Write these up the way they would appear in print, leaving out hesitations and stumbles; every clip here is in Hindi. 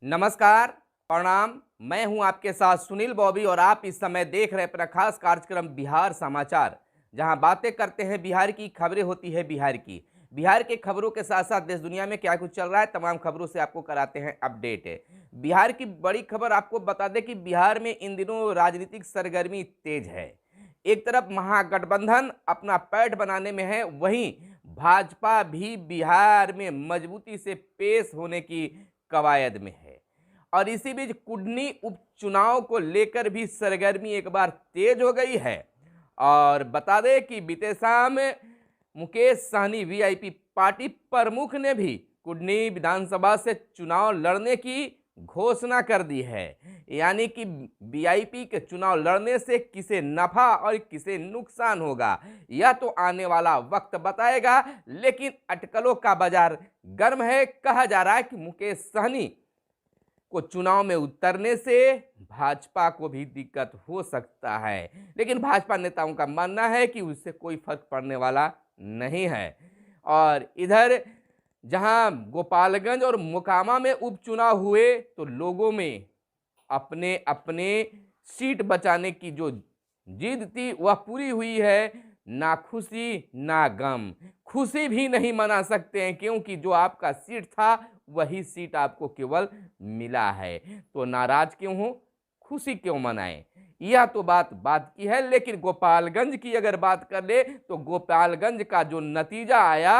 नमस्कार, प्रणाम। मैं हूं आपके साथ सुनील बॉबी और आप इस समय देख रहे हैं अपना खास कार्यक्रम बिहार समाचार, जहां बातें करते हैं बिहार की, खबरें होती है बिहार की। बिहार के खबरों के साथ साथ देश दुनिया में क्या कुछ चल रहा है, तमाम खबरों से आपको कराते हैं अपडेट। बिहार की बड़ी खबर आपको बता दें कि बिहार में इन दिनों राजनीतिक सरगर्मी तेज है। एक तरफ महागठबंधन अपना पैठ बनाने में है, वहीं भाजपा भी बिहार में मजबूती से पेश होने की कवायद में है। और इसी बीच कुडनी उपचुनाव को लेकर भी सरगर्मी एक बार तेज हो गई है। और बता दें कि बीते शाम मुकेश सहनी वीआईपी पार्टी प्रमुख ने भी कुडनी विधानसभा से चुनाव लड़ने की घोषणा कर दी है। यानी कि वीआईपी के चुनाव लड़ने से किसे नफा और किसे नुकसान होगा, यह तो आने वाला वक्त बताएगा। लेकिन अटकलों का बाजार गर्म है। कहा जा रहा है कि मुकेश सहनी को चुनाव में उतरने से भाजपा को भी दिक्कत हो सकता है, लेकिन भाजपा नेताओं का मानना है कि उससे कोई फर्क पड़ने वाला नहीं है। और इधर जहां गोपालगंज और मोकामा में उपचुनाव हुए तो लोगों में अपने अपने सीट बचाने की जो जिद थी वह पूरी हुई है। ना खुशी ना गम, खुशी भी नहीं मना सकते हैं क्योंकि जो आपका सीट था वही सीट आपको केवल मिला है। तो नाराज क्यों हो, खुशी क्यों मनाएं, यह तो बात की है। लेकिन गोपालगंज की अगर बात कर ले तो गोपालगंज का जो नतीजा आया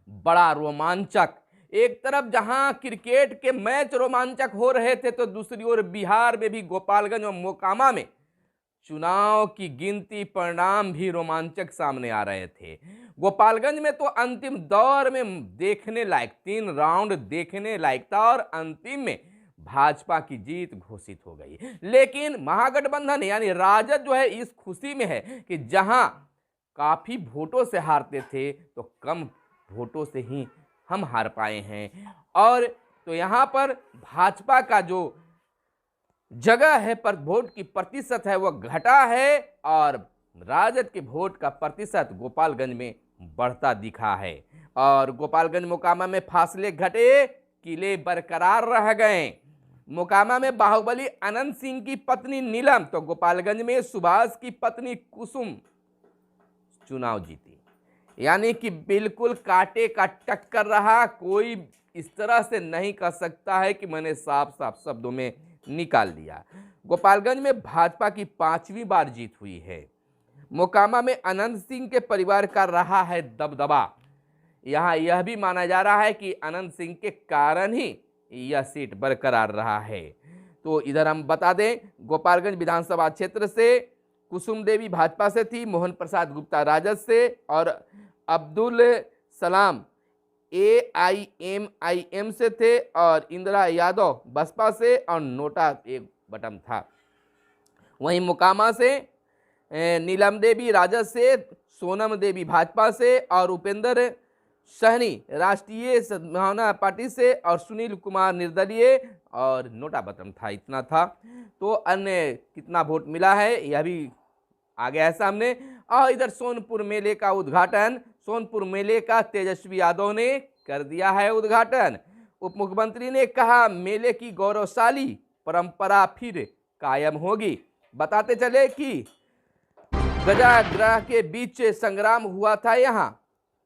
बड़ा रोमांचक। एक तरफ जहां क्रिकेट के मैच रोमांचक हो रहे थे तो दूसरी ओर बिहार में भी गोपालगंज और मोकामा में चुनाव की गिनती परिणाम भी रोमांचक सामने आ रहे थे। गोपालगंज में तो अंतिम दौर में देखने लायक 3 राउंड देखने लायक था और अंतिम में भाजपा की जीत घोषित हो गई। लेकिन महागठबंधन यानी राजद जो है इस खुशी में है कि जहां काफी वोटों से हारते थे तो कम वोटों से ही हम हार पाए हैं। और तो यहां पर भाजपा का जो जगह है पर वोट की प्रतिशत है वह घटा है और राजद के वोट का प्रतिशत गोपालगंज में बढ़ता दिखा है। और गोपालगंज मोकामा में फासले घटे, किले बरकरार रह गए। मोकामा में बाहुबली अनंत सिंह की पत्नी नीलम तो गोपालगंज में सुभाष की पत्नी कुसुम चुनाव जीती। यानी कि बिल्कुल कांटे का टक्कर रहा। कोई इस तरह से नहीं कह सकता है कि मैंने साफ साफ शब्दों में निकाल दिया। गोपालगंज में भाजपा की 5वीं बार जीत हुई है। मोकामा में अनंत सिंह के परिवार का रहा है दबदबा। यहां यह भी माना जा रहा है कि अनंत सिंह के कारण ही यह सीट बरकरार रहा है। तो इधर हम बता दें गोपालगंज विधानसभा क्षेत्र से कुसुम देवी भाजपा से थी, मोहन प्रसाद गुप्ता राजद से और अब्दुल सलाम AIMIM से थे और इंदिरा यादव बसपा से और नोटा एक बटन था। वहीं मोकामा से नीलम देवी राजद से, सोनम देवी भाजपा से और उपेंद्र सहनी राष्ट्रीय सद्भावना पार्टी से और सुनील कुमार निर्दलीय और नोटा बटन था। इतना था। तो अन्य कितना वोट मिला है यह भी आ गया है सामने। और इधर सोनपुर मेले का उद्घाटन, सोनपुर मेले का तेजस्वी यादव ने कर दिया है उद्घाटन। उप मुख्यमंत्री ने कहा मेले की गौरवशाली परंपरा फिर कायम होगी। बताते चले कि गजाग्रह के बीच संग्राम हुआ था यहाँ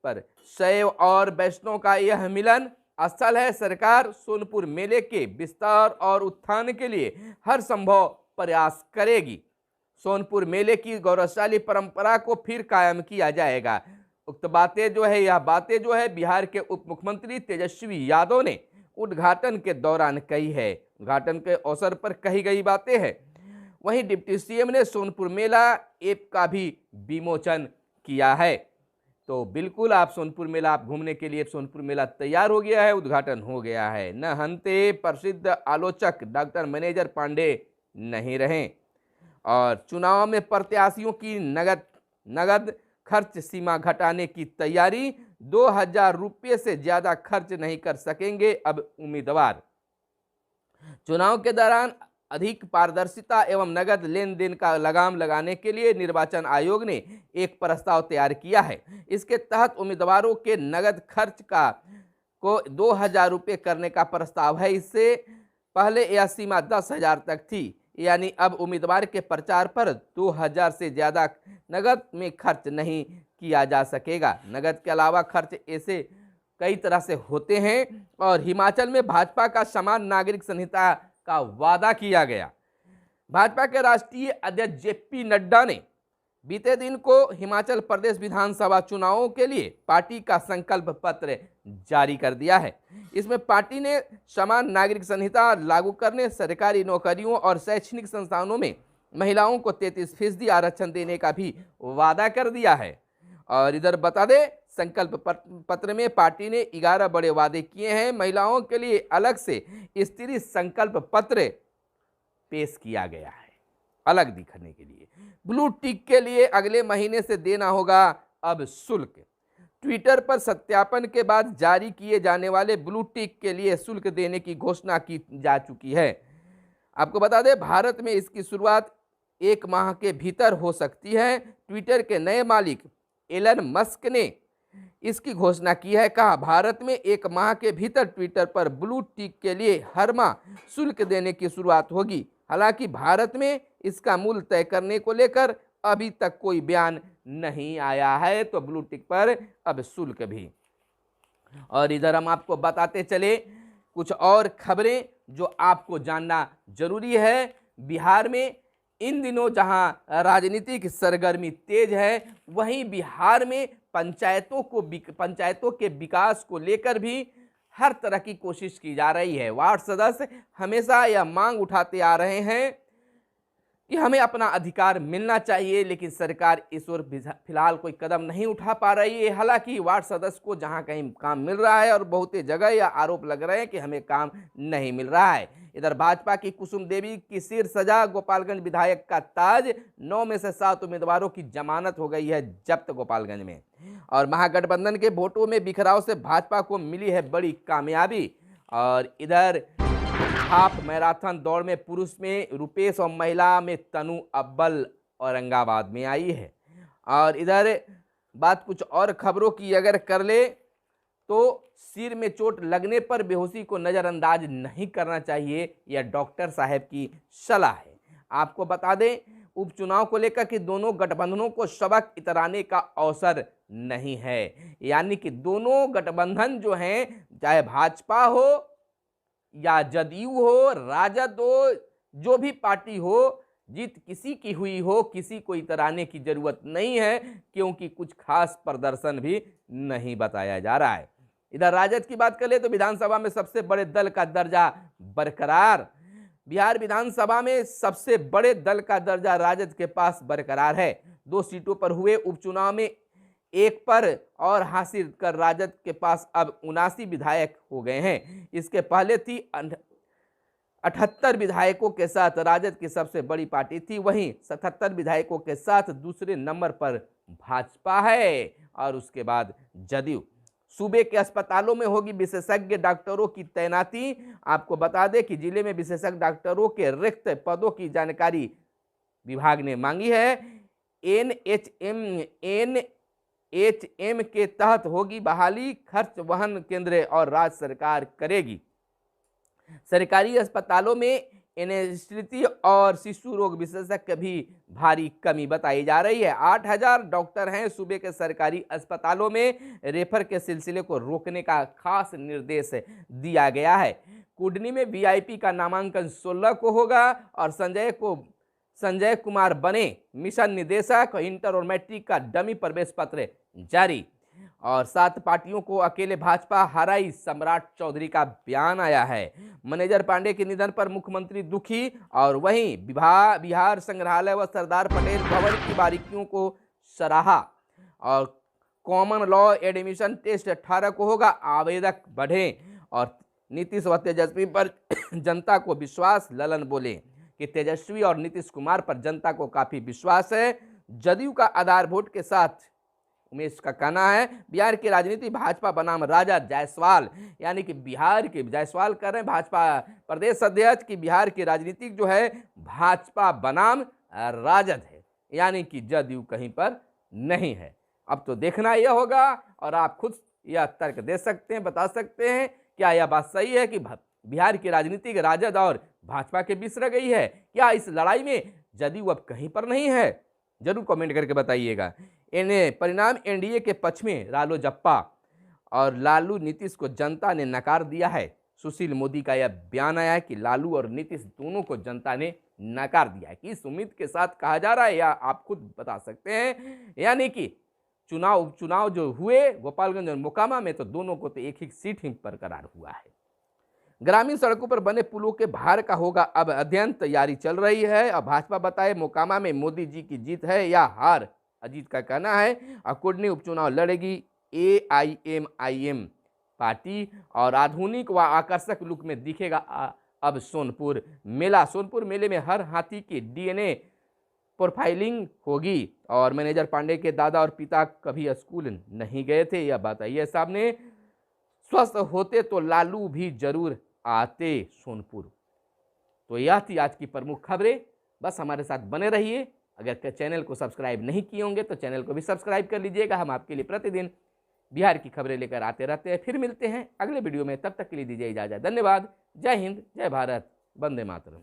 पर शैव और वैष्णव का यह मिलन स्थल है। सरकार सोनपुर मेले के विस्तार और उत्थान के लिए हर संभव प्रयास करेगी। सोनपुर मेले की गौरवशाली परंपरा को फिर कायम किया जाएगा। उक्त बातें जो है, यह बातें जो है बिहार के उप मुख्यमंत्री तेजस्वी यादव ने उद्घाटन के दौरान कही है। उद्घाटन के अवसर पर कही गई बातें हैं। वहीं डिप्टी सीएम ने सोनपुर मेला ऐप का भी विमोचन किया है। तो बिल्कुल आप सोनपुर मेला आप घूमने के लिए सोनपुर मेला तैयार हो गया है, उद्घाटन हो गया है। न हंते प्रसिद्ध आलोचक डॉक्टर मैनेजर पांडे नहीं रहे। और चुनाव में प्रत्याशियों की नगद खर्च सीमा घटाने की तैयारी। 2000 रुपये से ज्यादा खर्च नहीं कर सकेंगे अब उम्मीदवार। चुनाव के दौरान अधिक पारदर्शिता एवं नगद लेन देन का लगाम लगाने के लिए निर्वाचन आयोग ने एक प्रस्ताव तैयार किया है। इसके तहत उम्मीदवारों के नगद खर्च का को 2,000 रुपये करने का प्रस्ताव है। इससे पहले यह सीमा 10,000 तक थी, यानी अब उम्मीदवार के प्रचार पर 2,000 से ज़्यादा नकद में खर्च नहीं किया जा सकेगा। नकद के अलावा खर्च ऐसे कई तरह से होते हैं और हिमाचल में भाजपा का समान नागरिक संहिता का वादा किया गया। भाजपा के राष्ट्रीय अध्यक्ष जेपी नड्डा ने बीते दिन को हिमाचल प्रदेश विधानसभा चुनावों के लिए पार्टी का संकल्प पत्र जारी कर दिया है। इसमें पार्टी ने समान नागरिक संहिता लागू करने, सरकारी नौकरियों और शैक्षणिक संस्थानों में महिलाओं को 33% आरक्षण देने का भी वादा कर दिया है। और इधर बता दें, संकल्प पत्र में पार्टी ने 11 बड़े वादे किए हैं। महिलाओं के लिए अलग से स्त्री संकल्प पत्र पेश किया गया है, अलग दिखने के लिए। ब्लू टिक के लिए अगले महीने से देना होगा अब शुल्क। ट्विटर पर सत्यापन के बाद जारी किए जाने वाले ब्लू टिक के लिए शुल्क देने की घोषणा की जा चुकी है। आपको बता दें, भारत में इसकी शुरुआत 1 माह के भीतर हो सकती है। ट्विटर के नए मालिक एलन मस्क ने इसकी घोषणा की है। कहा, भारत में 1 माह के भीतर ट्विटर पर ब्लू टिक के लिए हर माह शुल्क देने की शुरुआत होगी। हालांकि भारत में इसका मूल्य तय करने को लेकर अभी तक कोई बयान नहीं आया है, तो ब्लू टिक पर अब शुल्क भी। और इधर हम आपको बताते चले कुछ और खबरें जो आपको जानना जरूरी है। बिहार में इन दिनों जहां राजनीतिक सरगर्मी तेज है, वहीं बिहार में पंचायतों के विकास को लेकर भी हर तरह की कोशिश की जा रही है। वार्ड सदस्य हमेशा यह मांग उठाते आ रहे हैं कि हमें अपना अधिकार मिलना चाहिए, लेकिन सरकार इस ओर फिलहाल कोई कदम नहीं उठा पा रही है। हालांकि वार्ड सदस्य को जहां कहीं काम मिल रहा है और बहुत जगह यह आरोप लग रहे हैं कि हमें काम नहीं मिल रहा है। इधर भाजपा की कुसुम देवी की सिर सजा, गोपालगंज विधायक का ताज, 9 में से 7 उम्मीदवारों की जमानत हो गई है जब्त गोपालगंज में। और महागठबंधन के वोटों में बिखराव से भाजपा को मिली है बड़ी कामयाबी। और इधर हाफ मैराथन दौड़ में पुरुष में रुपेश और महिला में तनु अव्वल औरंगाबाद में आई है। और इधर बात कुछ और खबरों की अगर कर ले तो सिर में चोट लगने पर बेहोशी को नज़रअंदाज नहीं करना चाहिए, यह डॉक्टर साहब की सलाह है। आपको बता दें, उपचुनाव को लेकर कि दोनों गठबंधनों को सबक इतराने का अवसर नहीं है। यानी कि दोनों गठबंधन जो हैं, चाहे भाजपा हो या जदयू हो, राजद हो, जो भी पार्टी हो, जीत किसी की हुई हो, किसी को इतराने की जरूरत नहीं है, क्योंकि कुछ खास प्रदर्शन भी नहीं बताया जा रहा है। इधर राजद की बात कर ले तो विधानसभा में सबसे बड़े दल का दर्जा बरकरार। बिहार विधानसभा में सबसे बड़े दल का दर्जा राजद के पास बरकरार है। 2 सीटों पर हुए उपचुनाव में 1 पर और हासिल कर राजद के पास अब 79 विधायक हो गए हैं। इसके पहले थी 78 विधायकों के साथ राजद की सबसे बड़ी पार्टी थी। वहीं 77 विधायकों के साथ दूसरे नंबर पर भाजपा है और उसके बाद जदयू। सूबे के अस्पतालों में होगी विशेषज्ञ डॉक्टरों की तैनाती। आपको बता दें कि जिले में विशेषज्ञ डॉक्टरों के रिक्त पदों की जानकारी विभाग ने मांगी है। एनएचएम के तहत होगी बहाली, खर्च वहन केंद्र और राज्य सरकार करेगी। सरकारी अस्पतालों में एनेस्थीसिया और शिशु रोग विशेषज्ञ भी भारी कमी बताई जा रही है। 8,000 डॉक्टर हैं सूबे के सरकारी अस्पतालों में। रेफर के सिलसिले को रोकने का खास निर्देश दिया गया है। कुडनी में वीआईपी का नामांकन 16 को होगा और संजय कुमार बने मिशन निदेशक। इंटर और मैट्रिक का डमी प्रवेश पत्र जारी। और 7 पार्टियों को अकेले भाजपा हराई, सम्राट चौधरी का बयान आया है। मैनेजर पांडे के निधन पर मुख्यमंत्री दुखी। और वहीं बिहार संग्रहालय व सरदार पटेल भवन की बारीकियों को सराहा। और कॉमन लॉ एडमिशन टेस्ट 18 को होगा, आवेदक बढ़े। और नीतीश व तेजस्वी पर जनता को विश्वास, ललन बोले कि तेजस्वी और नीतीश कुमार पर जनता को काफी विश्वास है। जदयू का आधार वोट के साथ उमेश का कहना है। बिहार की राजनीति भाजपा बनाम राजद जायसवाल, यानी कि बिहार के जायसवाल कर रहे हैं भाजपा प्रदेश अध्यक्ष की बिहार की राजनीति जो है भाजपा बनाम राजद है, यानी कि जदयू कहीं पर नहीं है। अब तो देखना यह होगा और आप खुद यह तर्क दे सकते हैं, बता सकते हैं क्या यह बात सही है कि बिहार की राजनीति राजद और भाजपा के बीच रह गई है? क्या इस लड़ाई में जदयू अब कहीं पर नहीं है? जरूर कमेंट करके बताइएगा। इन्हें परिणाम एनडीए के पक्ष में रालोजप्पा और लालू नीतीश को जनता ने नकार दिया है। सुशील मोदी का यह बयान आया है कि लालू और नीतीश दोनों को जनता ने नकार दिया है। किस उम्मीद के साथ कहा जा रहा है या आप खुद बता सकते हैं। यानी कि उपचुनाव जो हुए गोपालगंज और मोकामा में, तो दोनों को तो एक ही सीट ही बरकरार हुआ है। ग्रामीण सड़कों पर बने पुलों के भार का होगा अब अध्ययन, तैयारी चल रही है। अब भाजपा बताए मोकामा में मोदी जी की जीत है या हार, अजीत का कहना है। अकुडनी उपचुनाव लड़ेगी AIMIM पार्टी और आधुनिक व आकर्षक लुक में दिखेगा अब सोनपुर मेला। सोनपुर मेले में हर हाथी की DNA प्रोफाइलिंग होगी और मैनेजर पांडे के दादा और पिता कभी स्कूल नहीं गए थे, यह बात आई है सामने। स्वस्थ होते तो लालू भी जरूर आते सोनपुर। तो यह थी आज की प्रमुख खबरें। बस हमारे साथ बने रहिए। अगर चैनल को सब्सक्राइब नहीं किए होंगे तो चैनल को भी सब्सक्राइब कर लीजिएगा। हम आपके लिए प्रतिदिन बिहार की खबरें लेकर आते रहते हैं। फिर मिलते हैं अगले वीडियो में, तब तक के लिए दीजिए इजाजत। धन्यवाद। जय हिंद, जय भारत, वंदे मातरम।